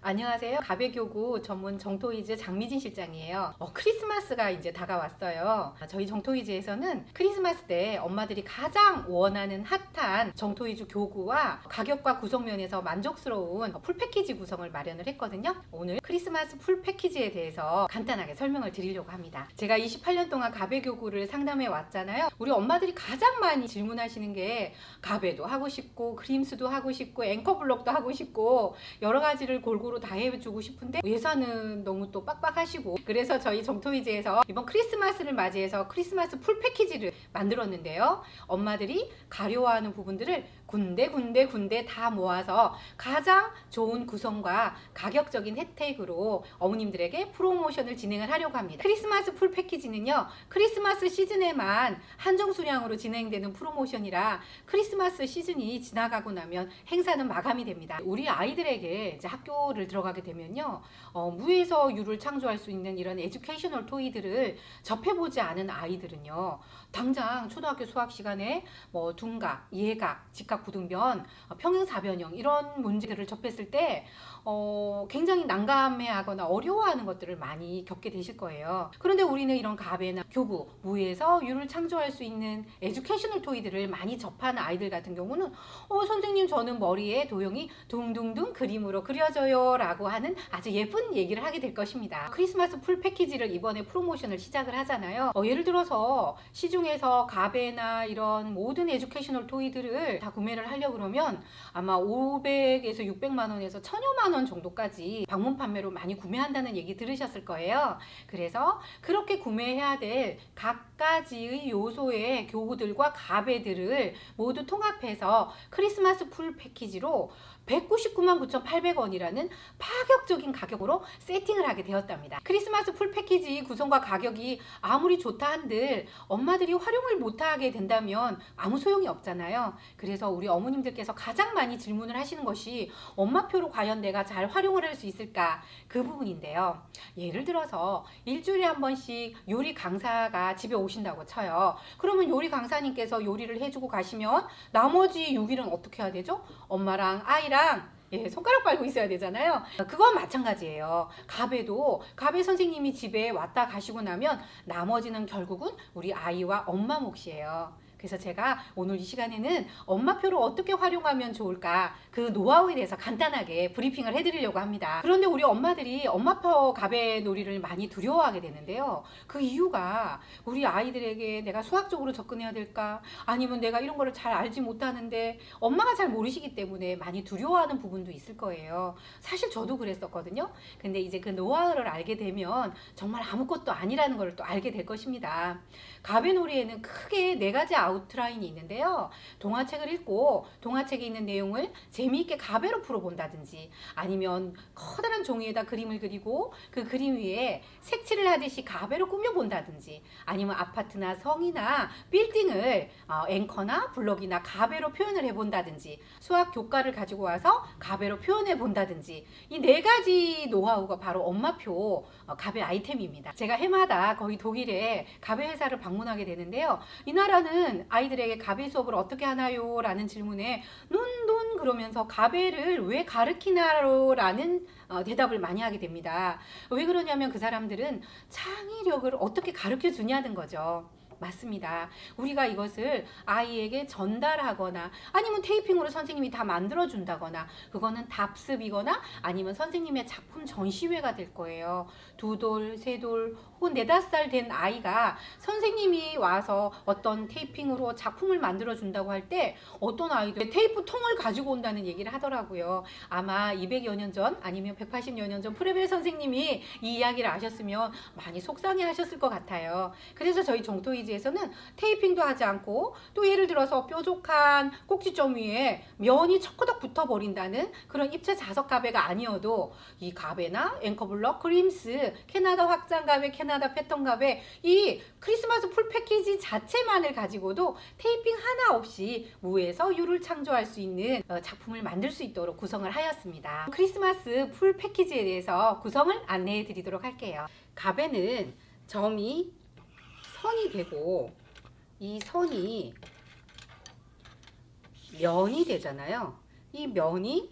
안녕하세요. 가베교구 전문 정토이즈 장미진 실장이에요. 크리스마스가 이제 다가왔어요. 저희 정토이즈에서는 크리스마스 때 엄마들이 가장 원하는 핫한 정토이즈 교구와 가격과 구성 면에서 만족스러운 풀 패키지 구성을 마련을 했거든요. 오늘 크리스마스 풀 패키지에 대해서 간단하게 설명을 드리려고 합니다. 제가 28년 동안 가베교구를 상담해 왔잖아요. 우리 엄마들이 가장 많이 질문하시는 게 가베도 하고 싶고 크림스도 하고 싶고 앵커블럭도 하고 싶고 여러 가지를 골고루 다 해주고 싶은데 예산은 너무 또 빡빡하시고, 그래서 저희 정토이즈에서 이번 크리스마스를 맞이해서 크리스마스 풀 패키지를 만들었는데요. 엄마들이 가려워하는 부분들을 군데 다 모아서 가장 좋은 구성과 가격적인 혜택으로 어머님들에게 프로모션을 진행을 하려고 합니다. 크리스마스 풀 패키지는요, 크리스마스 시즌에만 한정 수량으로 진행되는 프로모션이라 크리스마스 시즌이 지나가고 나면 행사는 마감이 됩니다. 우리 아이들에게 이제 학교를 들어가게 되면요, 무에서 유를 창조할 수 있는 이런 에듀케이셔널 토이들을 접해보지 않은 아이들은요, 당장 초등학교 수학 시간에 뭐 둔각, 예각, 직각, 부등변, 평행사변형 이런 문제들을 접했을 때 굉장히 난감해하거나 어려워하는 것들을 많이 겪게 되실 거예요. 그런데 우리는 이런 가베나 교구, 무에서 유를 창조할 수 있는 에듀케이셔널 토이들을 많이 접하는 아이들 같은 경우는 선생님 저는 머리에 도형이 둥둥둥 그림으로 그려져요 라고 하는 아주 예쁜 얘기를 하게 될 것입니다. 크리스마스 풀 패키지를 이번에 프로모션을 시작을 하잖아요. 예를 들어서 시중에서 가베나 이런 모든 에듀케이셔널 토이들을 다 구매를 하려고 그러면 아마 500에서 600만 원에서 1000여만 원 정도까지 방문 판매로 많이 구매한다는 얘기 들으셨을 거예요. 그래서 그렇게 구매해야 될 각가지의 요소의 교구들과 가베들을 모두 통합해서 크리스마스 풀 패키지로 199만 9,800원이라는 파격적인 가격으로 세팅을 하게 되었답니다. 크리스마스 풀 패키지 구성과 가격이 아무리 좋다 한들 엄마들이 활용을 못하게 된다면 아무 소용이 없잖아요. 그래서 우리 어머님들께서 가장 많이 질문을 하시는 것이 엄마표로 과연 내가 잘 활용을 할 수 있을까, 그 부분인데요. 예를 들어서 일주일에 한 번씩 요리 강사가 집에 오신다고 쳐요. 그러면 요리 강사님께서 요리를 해주고 가시면 나머지 6일은 어떻게 해야 되죠? 엄마랑 아이랑 손가락 빨고 있어야 되잖아요. 그건 마찬가지예요. 가베도 가베 선생님이 집에 왔다 가시고 나면 나머지는 결국은 우리 아이와 엄마 몫이에요. 그래서 제가 오늘 이 시간에는 엄마표를 어떻게 활용하면 좋을까, 그 노하우에 대해서 간단하게 브리핑을 해드리려고 합니다. 그런데 우리 엄마들이 엄마표 가베 놀이를 많이 두려워하게 되는데요. 그 이유가 우리 아이들에게 내가 수학적으로 접근해야 될까, 아니면 내가 이런 거를 잘 알지 못하는데 엄마가 잘 모르시기 때문에 많이 두려워하는 부분도 있을 거예요. 사실 저도 그랬었거든요. 근데 이제 그 노하우를 알게 되면 정말 아무것도 아니라는 걸 또 알게 될 것입니다. 가베 놀이에는 크게 4가지 아웃라인이 있는데요. 동화책을 읽고 동화책에 있는 내용을 재미있게 가베로 풀어본다든지, 아니면 커다란 종이에다 그림을 그리고 그 그림 위에 색칠을 하듯이 가베로 꾸며본다든지, 아니면 아파트나 성이나 빌딩을 앵커나 블럭이나 가베로 표현을 해본다든지, 수학 교과를 가지고 와서 가베로 표현해 본다든지, 이 4가지 노하우가 바로 엄마표 가베 아이템입니다. 제가 해마다 거의 독일에 가베 회사를 방문하게 되는데요. 이 나라는 아이들에게 가베 수업을 어떻게 하나요? 라는 질문에 눈 그러면서 가베를 왜 가르치나요? 라는 대답을 많이 하게 됩니다. 왜 그러냐면 그 사람들은 창의력을 어떻게 가르쳐 주냐는 거죠. 맞습니다. 우리가 이것을 아이에게 전달하거나 아니면 테이핑으로 선생님이 다 만들어 준다거나, 그거는 답습이거나 아니면 선생님의 작품 전시회가 될 거예요. 2돌, 3돌 혹은 4, 5살 된 아이가 선생님이 와서 어떤 테이핑으로 작품을 만들어 준다고 할 때 어떤 아이들 테이프 통을 가지고 온다는 얘기를 하더라고요. 아마 200여 년 전 아니면 180여 년 전 프레벨 선생님이 이 이야기를 아셨으면 많이 속상해 하셨을 것 같아요. 그래서 저희 정토이즈에서는 테이핑도 하지 않고, 또 예를 들어서 뾰족한 꼭지점 위에 면이 척커덕 붙어버린다는 그런 입체 자석 가베가 아니어도 이 가베나 앵커블럭, 크림스, 캐나다 확장 가베, 캐나다 패턴 가베, 이 크리스마스 풀 패키지 자체만을 가지고도 테이핑 하나 없이 무에서 유를 창조할 수 있는 작품을 만들 수 있도록 구성을 하였습니다. 크리스마스 풀 패키지에 대해서 구성을 안내해 드리도록 할게요. 가베는 점이 선이 되고 이 선이 면이 되잖아요. 이 면이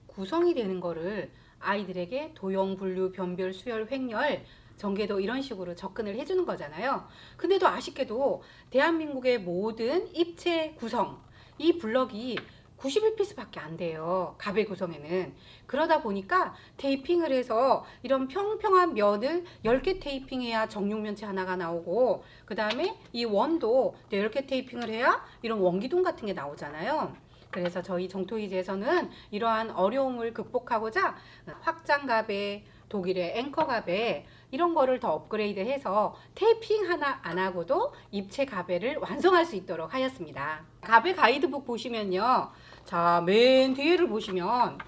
구성이 되는 거를 아이들에게 도형, 분류, 변별, 수열, 횡렬, 전개도 이런 식으로 접근을 해주는 거잖아요. 근데도 아쉽게도 대한민국의 모든 입체 구성, 이 블럭이 91피스밖에 안 돼요. 가베 구성에는. 그러다 보니까 테이핑을 해서 이런 평평한 면을 10개 테이핑해야 정육면체 하나가 나오고, 그 다음에 이 원도 10개 테이핑을 해야 이런 원기둥 같은 게 나오잖아요. 그래서 저희 정토이즈에서는 이러한 어려움을 극복하고자 확장가베, 독일의 앵커가베 이런 거를 더 업그레이드해서 테이핑 하나 안 하고도 입체 가베를 완성할 수 있도록 하였습니다. 가베 가이드북 보시면요. 자, 맨 뒤에를 보시면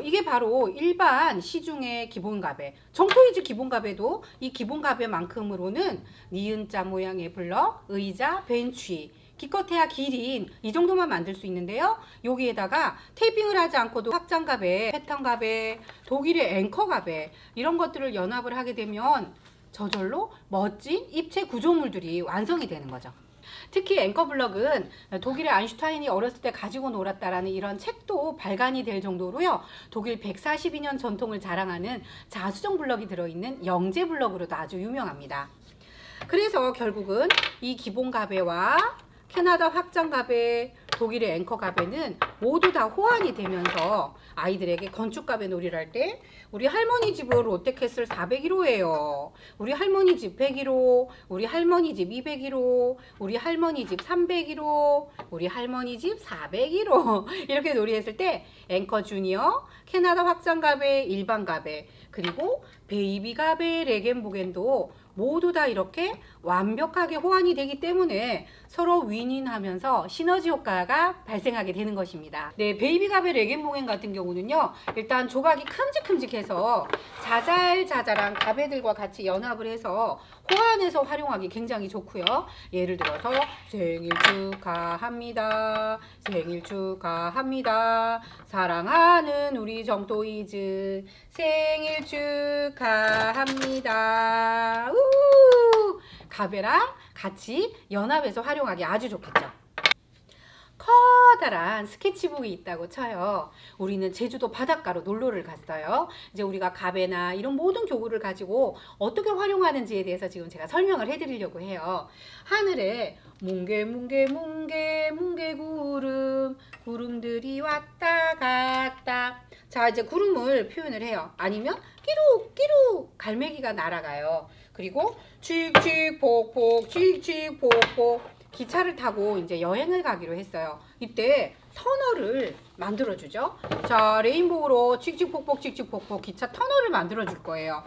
이게 바로 일반 시중의 기본 가베, 정토이즈 기본 가베도 이 기본 가베만큼으로는 니은자 모양의 블럭, 의자, 벤치, 기껏해야 길인 이 정도만 만들 수 있는데요. 여기에다가 테이핑을 하지 않고도 확장가베, 패턴가베, 독일의 앵커가베 이런 것들을 연합을 하게 되면 저절로 멋진 입체 구조물들이 완성이 되는 거죠. 특히 앵커블럭은 독일의 아인슈타인이 어렸을 때 가지고 놀았다라는 이런 책도 발간이 될 정도로요. 독일 142년 전통을 자랑하는 자수정 블럭이 들어있는 영재 블럭으로도 아주 유명합니다. 그래서 결국은 이 기본 가베와 캐나다 확장 가베, 독일의 앵커 가베는 모두 다 호환이 되면서 아이들에게 건축 가베 놀이를 할 때 우리 할머니 집은 롯데캐슬 401호예요. 우리 할머니 집 101호, 우리 할머니 집 201호, 우리 할머니 집 301호, 우리 할머니 집 401호 이렇게 놀이했을 때 앵커 주니어, 캐나다 확장 가베, 일반 가베, 그리고 베이비 가베, 레겐보겐도 모두 다 이렇게 완벽하게 호환이 되기 때문에 서로 윈윈하면서 시너지 효과가 발생하게 되는 것입니다. 네, 베이비 가베 레겐보겐 같은 경우는요. 일단 조각이 큼직큼직해서 자잘자잘한 가베들과 같이 연합을 해서 호환해서 활용하기 굉장히 좋고요. 예를 들어서 생일 축하합니다. 생일 축하합니다. 사랑하는 우리 정토이즈 생일 축하합니다. 가베랑 같이 연합해서 활용하기 아주 좋겠죠. 커다란 스케치북이 있다고 쳐요. 우리는 제주도 바닷가로 놀러를 갔어요. 이제 우리가 가베나 이런 모든 교구를 가지고 어떻게 활용하는지에 대해서 지금 제가 설명을 해드리려고 해요. 하늘에 뭉게 뭉게 뭉게 뭉게 구름, 구름들이 왔다 갔다. 자, 이제 구름을 표현을 해요. 아니면 끼룩 끼룩 갈매기가 날아가요. 그리고 칙칙폭폭 칙칙폭폭 기차를 타고 이제 여행을 가기로 했어요. 이때 터널을 만들어주죠. 자, 레인보우로 칙칙폭폭 칙칙폭폭 기차 터널을 만들어줄 거예요.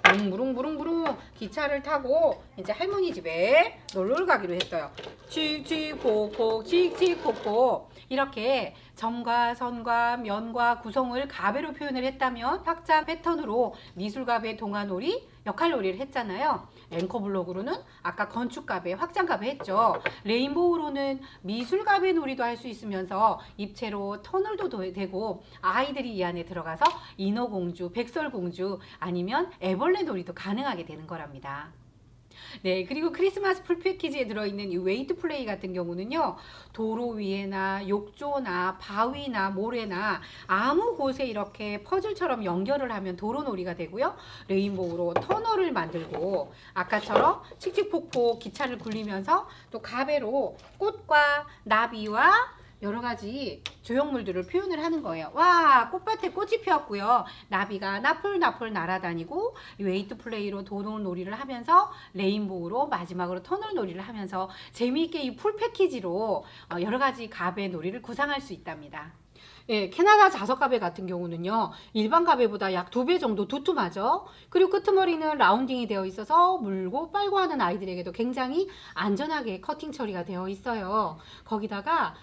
부릉부릉부릉부릉 기차를 타고 이제 할머니 집에 놀러를 가기로 했어요. 칙칙폭폭 칙칙폭폭 이렇게 점과 선과 면과 구성을 가베로 표현을 했다면 확장 패턴으로 미술가베, 동화놀이, 역할놀이를 했잖아요. 앵커블록으로는 아까 건축가베, 확장가베 했죠. 레인보우로는 미술가베 놀이도 할 수 있으면서 입체로 터널도 되고 아이들이 이 안에 들어가서 인어공주, 백설공주 아니면 애벌레 놀이도 가능하게 되는 거랍니다. 네, 그리고 크리스마스 풀 패키지에 들어있는 이 웨이트 플레이 같은 경우는요, 도로 위에나 욕조나 바위나 모래나 아무 곳에 이렇게 퍼즐처럼 연결을 하면 도로놀이가 되고요, 레인보우로 터널을 만들고 아까처럼 칙칙폭폭 기차를 굴리면서 또 가베로 꽃과 나비와 여러 가지 조형물들을 표현을 하는 거예요. 와, 꽃밭에 꽃이 피었고요. 나비가 나풀나풀 날아다니고 웨이트 플레이로 도로놀이를 하면서 레인보우로 마지막으로 터널 놀이를 하면서 재미있게 이 풀 패키지로 여러 가지 가베 놀이를 구상할 수 있답니다. 예, 캐나다 자석가베 같은 경우는요, 일반 가베보다 약 2배 정도 두툼하죠. 그리고 끄트머리는 라운딩이 되어 있어서 물고 빨고 하는 아이들에게도 굉장히 안전하게 커팅 처리가 되어 있어요. 거기다가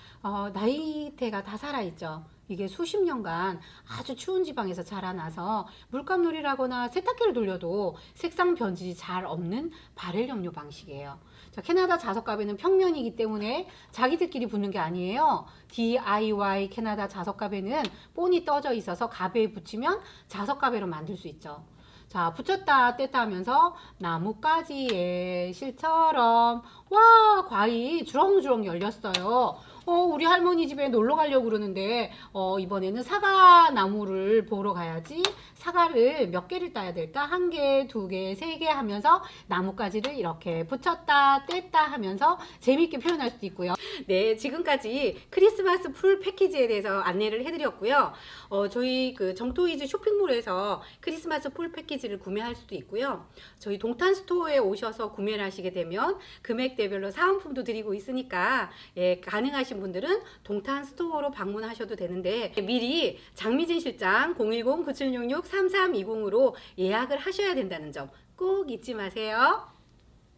나이테가 다 살아있죠. 이게 수십 년간 아주 추운 지방에서 자라나서 물감놀이를 하거나 세탁기를 돌려도 색상 변질이 잘 없는 바렐 염료 방식이에요. 자, 캐나다 자석가베는 평면이기 때문에 자기들끼리 붙는 게 아니에요. DIY 캐나다 자석가베는 본이 떠져 있어서 가베에 붙이면 자석가베로 만들 수 있죠. 자, 붙였다 뗐다 하면서 나뭇가지의 실처럼 와, 과일이 주렁주렁 열렸어요. 우리 할머니 집에 놀러 가려고 그러는데 이번에는 사과 나무를 보러 가야지. 사과를 몇 개를 따야 될까? 한 개, 두 개, 세 개 하면서 나뭇가지를 이렇게 붙였다 뗐다 하면서 재미있게 표현할 수도 있고요. 네, 지금까지 크리스마스 풀 패키지에 대해서 안내를 해드렸고요. 저희 그 정토이즈 쇼핑몰에서 크리스마스 풀 패키지를 구매할 수도 있고요. 저희 동탄 스토어에 오셔서 구매를 하시게 되면 금액대별로 사은품도 드리고 있으니까 예, 가능하신 분들은 동탄 스토어로 방문하셔도 되는데 미리 장미진 실장 010-9766-3320으로 예약을 하셔야 된다는 점 꼭 잊지 마세요.